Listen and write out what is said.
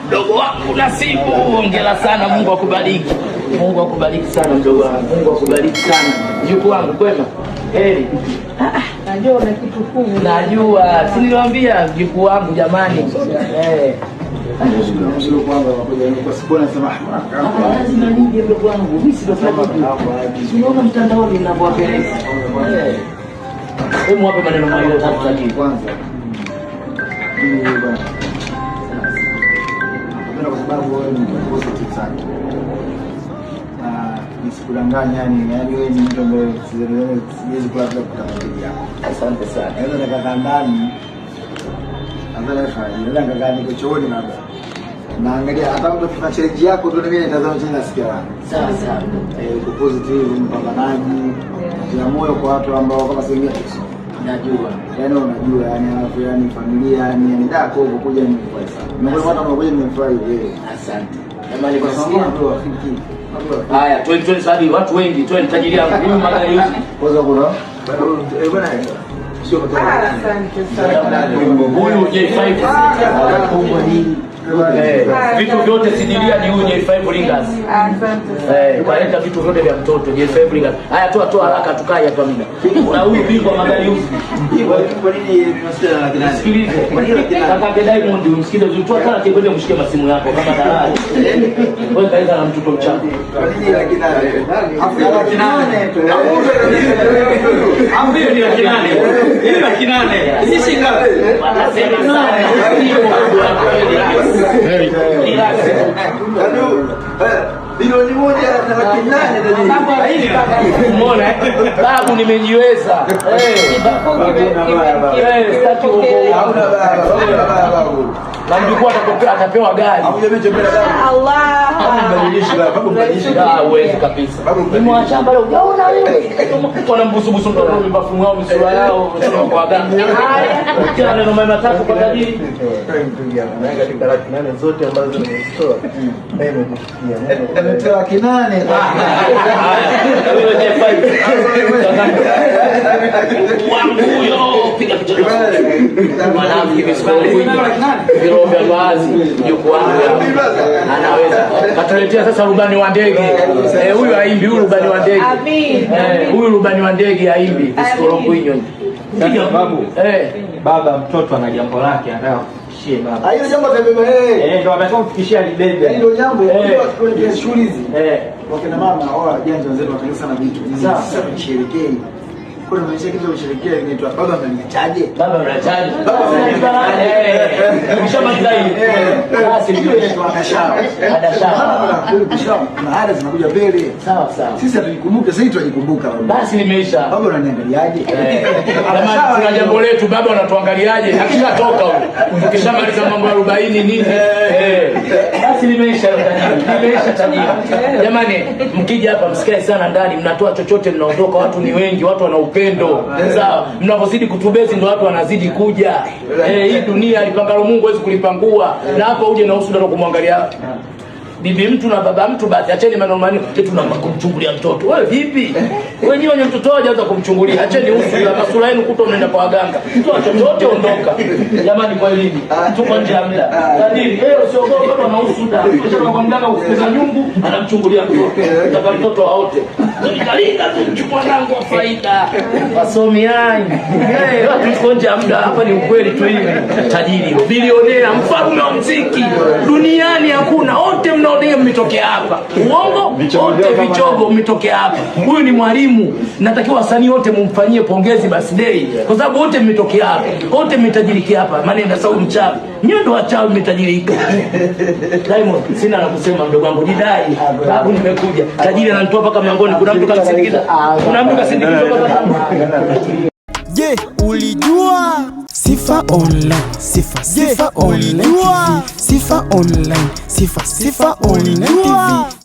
Mdogo wangu Nasibu, hongera sana, Mungu akubariki. Mungu akubariki sana mdogo wangu. Mungu akubariki sana. Mjukuu wangu kwema? Heri. Najua una kitu kumi. Najua. Si niliwaambia mjukuu wangu jamani. Sio kwamba kwa siku nasema lazima nije mdogo wangu. Mimi sio kama unaona mtandaoni ninapowapeleka. Hebu wape maneno mawili tatu lakini kwanza. Kwa sababu wewe ni positive sana. Nisikudanganya yani wewe ni mtu ambaye siwezi kula bila kutafutia. Asante sana. Naweza nikakaa ndani. Naweza nikakaa niko chooni labda. Naangalia hata mtu afanya challenge yako ndio mimi nitazama chini nasikia raha. Sawa sawa. Uko positive, mpambanaji. Ya moyo kwa watu ambao kama sehemu ya kesho. Najua. Yaani unajua yani familia yani dako huko kuja nimefurahi sana. Nimekuwa hata mmoja nimefurahi wewe. Asante. Jamani Kwa sababu ndio rafiki. Haya, twende sabi watu wengi, twende tajiri yangu. Huyu magari yuzi. Kwanza kuna bwana sio mtoto. Asante sana. Huyu J5 kubwa hii. Vitu vyote sidilia ni huyu J5 Ringers. Asante. Kaleta vitu vyote vya mtoto J5 Ringers. Haya toa haraka tukae hapa mimi. Na huyu bingwa magari yuzi. Kwa nini tunasikia na kina? Sikilize. Kaka Diamond umsikize vizuri sana kwende mshike masimu yako kama dalali. Wewe kaenda na mtoto mchana. Kwa nini la kina? Afrika kinane. Ambie ni la kinane. Ile la kinane. Sisi ngapi? Wanasema sana. Bilioni 1.8 ndio. Umeona? Babu nimejiweza. Sitaki uongo. Hauna babu. Na mjukuu atapewa gari. Allah. Babu mbadilisha. Uwezi kabisa. Nimwacha mbele unaona wewe. Kuna mbusu ndo mafumu yao misura yao sio kwa gani. Kila neno mema tatu kwa tajiri. Katika laki nane zote ambazo nimezitoa. Mimi nimesikia. Nimetoa kinane. Wewe J5. Wangu huyo piga picha. Mwanamke visikolo viro vya wazi yuko wangu anaweza. Katuletea sasa rubani wa ndege. Huyu haimbi, huyu rubani wa ndege. Huyu rubani wa ndege haimbi visikolo kwinyo. Babu. Baba mtoto ana jambo lake anataka kufikishie baba. Hiyo jambo tabeba ndio anataka kufikishia libebe. Ndio jambo kwa shughuli hizi. Wakina mama au janja wenzetu watangaza sana vitu. Sasa tusherekee. Kuna maisha kitu kusherekea inaitwa baba mnanichaje? Baba mnachaje? Ukishamaliza hii. Basi ndio inaitwa adashara. Na hada zinakuja mbele. Sawa sawa. Sisi hatujikumbuke, sasa tunajikumbuka. Basi nimeisha. Baba unaniangaliaje? Kama tuna jambo letu baba unatuangaliaje? Akishatoka huko. Ukishamaliza mambo ya 40 nini? Basi nimeisha tajiri. Jamani, mkija hapa msikae sana ndani, mnatoa chochote mnaondoka, watu ni wengi, watu wana upendo. Sawa, mnapozidi kutubezi ndio watu wanazidi kuja. Hii dunia alipangalo Mungu hawezi kulipangua. Na hapa uje na usuda na kumwangalia bibi mtu na baba mtu, basi acheni maneno maneno kumchungulia mtoto. Wewe vipi? Wenyewe wenye mtoto hajaanza kumchungulia. Acheni usuda, masura yenu kuto mnaenda kwa waganga. Toa chochote ondoka. Jamani kwa elimu. Tuko nje ya muda. Tajiri, usiogope watu wana usuda. Kisha kwa mganga kufukuza nyungu, anamchungulia mtoto. Nataka mtoto aote. Nikalinda kumchukua nangu wa faida. Wasomi yani. Watu tuko nje ya muda. Hapa ni ukweli tu hivi. Tajiri, bilionea, mfalme wa muziki. Duniani hakuna. Wote mnaodea mmetokea hapa. Uongo? Wote vichogo mmetokea hapa. Huyu ni mwalimu. Natakiwa wasanii wote mumfanyie pongezi birthday. Kwa sababu wote mmetokea hapa. Wote mmetajiriki hapa. Maana ndio Sauli mchawi. Nyote ndio wachawi mmetajirika. Diamond, sina la kusema mdogo wangu. Jidai. Babu nimekuja. Tajiri ananitoa mpaka mlangoni. Kuna mtu kanisindikiza. Kuna mtu kasindikiza mpaka. Je, ulijua Sifa Online, Sifa Online TV, Sifa Online, Sifa Online TV.